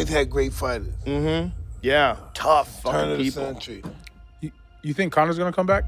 always had great fighters. Mm-hmm. Yeah, tough Turn fucking of the people. century. You think Conor's gonna come back?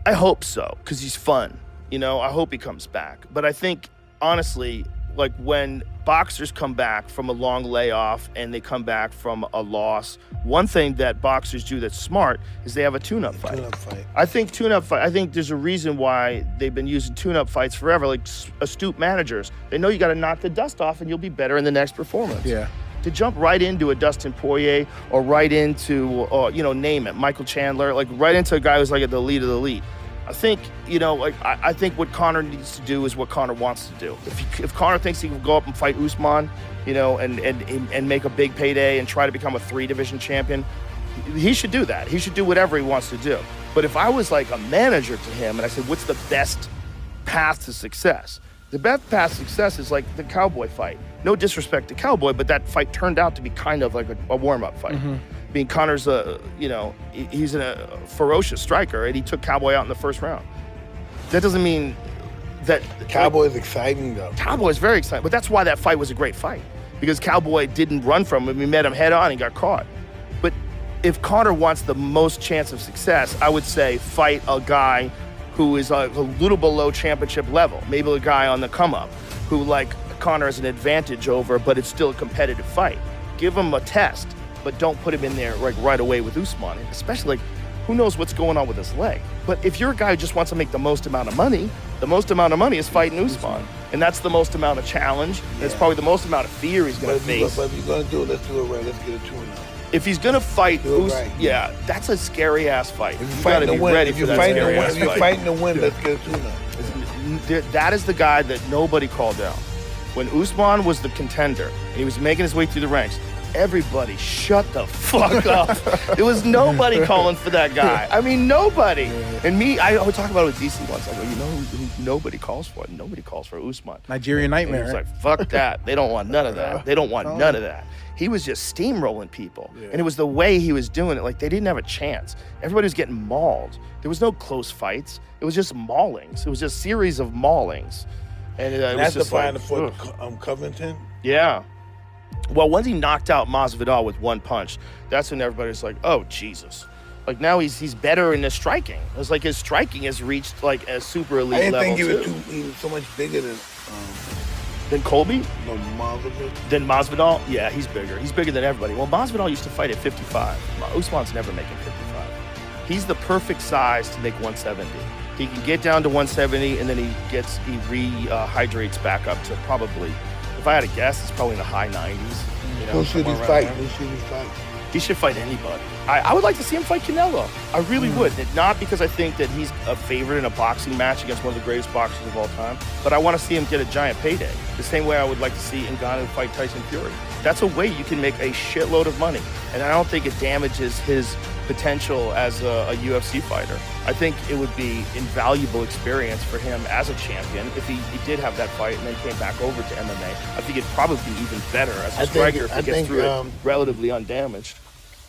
I hope so, because he's fun. You know, I hope he comes back. But I think, honestly, like when boxers come back from a long layoff and they come back from a loss, one thing that boxers do that's smart is they have a tune-up fight. Tune-up fight. I think there's a reason why they've been using tune-up fights forever. Like astute managers, they know you got to knock the dust off and you'll be better in the next performance. Yeah. To jump right into a Dustin Poirier or right into, name it, Michael Chandler, like right into a guy who's like at the elite of the elite. I think, I think what Conor needs to do is what Conor wants to do. If Conor thinks he can go up and fight Usman, and make a big payday and try to become a 3-division champion, he should do that. He should do whatever he wants to do. But if I was like a manager to him and I said, what's the best path to success? The best path to success is like the Cowboy fight. No disrespect to Cowboy, but that fight turned out to be kind of like a warm-up fight. Mm-hmm. I mean, Conor's he's a ferocious striker, and he took Cowboy out in the first round. That doesn't mean that... Cowboy's exciting, though. Cowboy's very exciting, but that's why that fight was a great fight, because Cowboy didn't run from him. He met him head-on and got caught. But if Conor wants the most chance of success, I would say fight a guy who is a little below championship level, maybe a guy on the come-up, who, like, Conor has an advantage over, but it's still a competitive fight. Give him a test, but don't put him in there like right away with Usman, especially like who knows what's going on with his leg. But if you're a guy who just wants to make the most amount of money is fighting Usman. And that's the most amount of challenge. Yeah. That's probably the most amount of fear he's going to face. But if you're going to do it, let's do it right. Let's get a tune-up. If he's going to fight Usman, right. Yeah, that's a scary-ass fight. If you got to be ready for that scary-ass fight. If you're fighting to win, let's get a tune-up. That is the guy that nobody called down. When Usman was the contender and he was making his way through the ranks, everybody shut the fuck up. There was nobody calling for that guy. I mean, nobody. Yeah. And me, I would talk about it with DC once. I go, who nobody calls for it? Nobody calls for Usman. Nigerian Nightmare. He's like, fuck that. They don't want none of that. They don't want none of that. He was just steamrolling people. Yeah. And it was the way he was doing it. Like, they didn't have a chance. Everybody was getting mauled. There was no close fights. It was just maulings. It was just a series of maulings. And that's the final for Covington? Yeah. Well, once he knocked out Masvidal with one punch, that's when everybody was like, oh, Jesus. Like, now he's better in the striking. It's like his striking has reached, like, a super elite level, I didn't think he was so much bigger than Colby? No, Masvidal. Than Masvidal? Yeah, he's bigger. He's bigger than everybody. Well, Masvidal used to fight at 55. Usman's never making 55. He's the perfect size to make 170. He can get down to 170, and then he rehydrates back up to probably, if I had to guess, it's probably in the high 90s. Who should he fight? He should fight anybody. I would like to see him fight Canelo. I really would. Not because I think that he's a favorite in a boxing match against one of the greatest boxers of all time, but I want to see him get a giant payday. The same way I would like to see Ngannou fight Tyson Fury. That's a way you can make a shitload of money, and I don't think it damages his potential as a UFC fighter. I think it would be invaluable experience for him as a champion if he did have that fight and then came back over to MMA. I think it'd probably be even better as a striker if he gets through it relatively undamaged,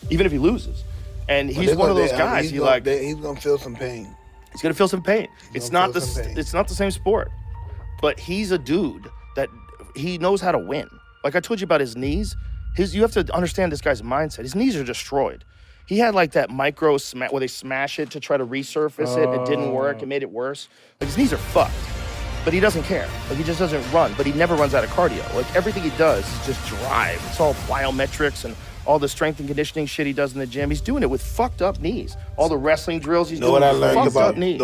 even if he loses. And he's one of those guys. He's going to feel some pain. He's going to feel some pain. It's not the same sport, but he's a dude that he knows how to win. Like I told you about his knees. You have to understand this guy's mindset. His knees are destroyed. He had like that micro smash where they smash it to try to resurface it. It didn't work. It made it worse. Like his knees are fucked, but he doesn't care. Like he just doesn't run, but he never runs out of cardio. Like everything he does is just drive. It's all plyometrics and all the strength and conditioning shit he does in the gym. He's doing it with fucked up knees. All the wrestling drills he's doing with fucked up knees.